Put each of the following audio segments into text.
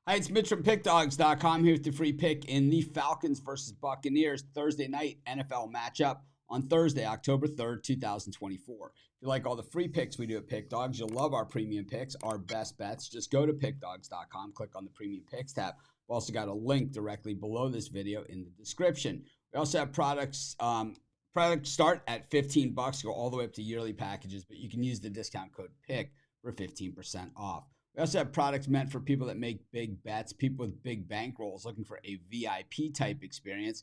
Hi, it's Mitch from Pickdawgz.com here with the free pick in the Falcons versus Buccaneers Thursday night NFL matchup on Thursday, October 3rd, 2024. If you like all the free picks we do at Pickdawgz, you'll love our premium picks, our best bets. Just go to Pickdawgz.com, click on the premium picks tab. We've also got a link directly below this video in the description. We also have products start at $15, go all the way up to yearly packages, but you can use the discount code PICK for 15% off. We also have products meant for people that make big bets, people with big bankrolls looking for a VIP type experience.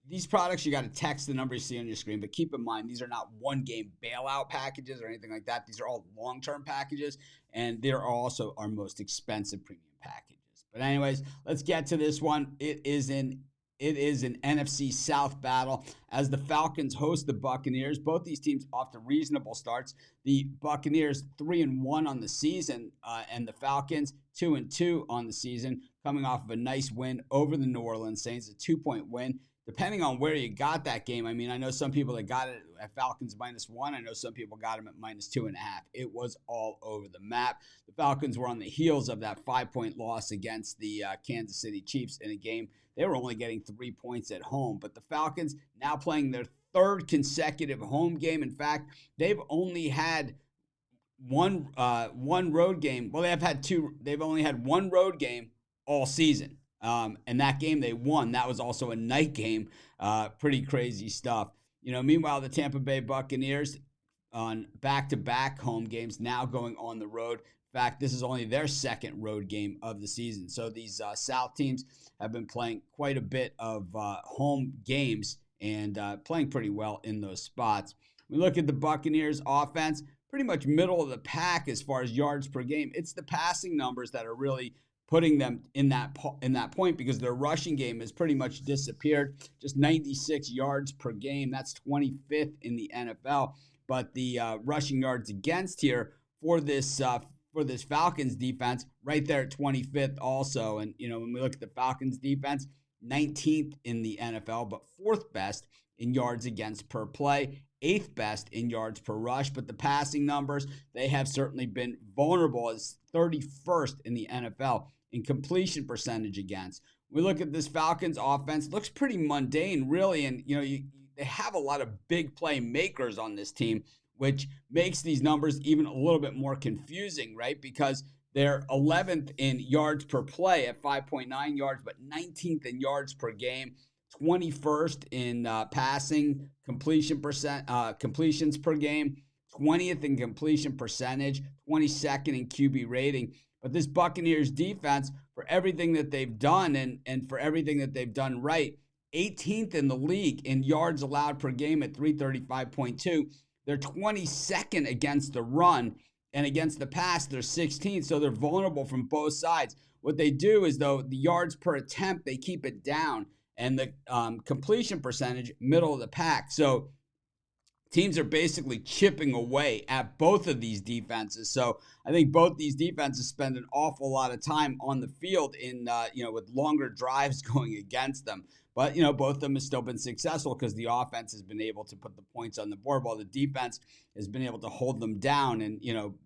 These products, you got to text the number you see on your screen, but keep in mind, these are not one-game bailout packages or anything like that. These are all long-term packages, and they're also our most expensive premium packages. But anyways, let's get to this one. It is an NFC South battle as the Falcons host the Buccaneers. Both these teams off to reasonable starts. The Buccaneers 3-1 on the season, and the Falcons 2-2 on the season, coming off of a nice win over the New Orleans Saints, a 2-point win. Depending on where you got that game, I mean, I know some people that got it at Falcons -1. I know some people got them at -2.5. It was all over the map. The Falcons were on the heels of that 5-point loss against the Kansas City Chiefs in a game. They were only getting 3 points at home. But the Falcons now playing their third consecutive home game. In fact, they've only had one road game. Well, they've only had one road game all season. And that game they won. That was also a night game. Pretty crazy stuff. Meanwhile, the Tampa Bay Buccaneers on back-to-back home games now going on the road. In fact, this is only their second road game of the season. So these South teams have been playing quite a bit of home games and playing pretty well in those spots. We look at the Buccaneers offense, pretty much middle of the pack as far as yards per game. It's the passing numbers that are really putting them in that point because their rushing game has pretty much disappeared. Just 96 yards per game. That's 25th in the NFL. But the rushing yards against here for this Falcons defense, right there at 25th also. And when we look at the Falcons defense, 19th in the NFL, but 4th best in yards against per play, 8th best in yards per rush. But the passing numbers, they have certainly been vulnerable as 31st in the NFL in completion percentage against. We look at this Falcons offense, looks pretty mundane, really. And, they have a lot of big play makers on this team, which makes these numbers even a little bit more confusing, right? Because they're 11th in yards per play at 5.9 yards, but 19th in yards per game, 21st in passing completions per game, 20th in completion percentage, 22nd in QB rating. But this Buccaneers defense, for everything that they've done and for everything that they've done right, 18th in the league in yards allowed per game at 335.2. They're 22nd against the run, and against the pass, they're 16th. So they're vulnerable from both sides. What they do is, though, the yards per attempt, they keep it down, and the completion percentage, middle of the pack. So teams are basically chipping away at both of these defenses. So I think both these defenses spend an awful lot of time on the field in, with longer drives going against them. But, both of them have still been successful because the offense has been able to put the points on the board while the defense has been able to hold them down and,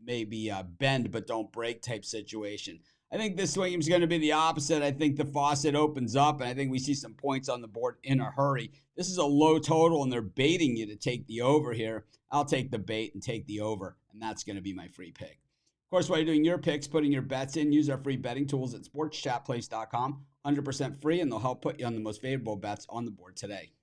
maybe bend but don't break type situation. I think this game is going to be the opposite. I think the faucet opens up, and I think we see some points on the board in a hurry. This is a low total, and they're baiting you to take the over here. I'll take the bait and take the over, and that's going to be my free pick. Of course, while you're doing your picks, putting your bets in, use our free betting tools at sportschatplace.com. 100% free, and they'll help put you on the most favorable bets on the board today.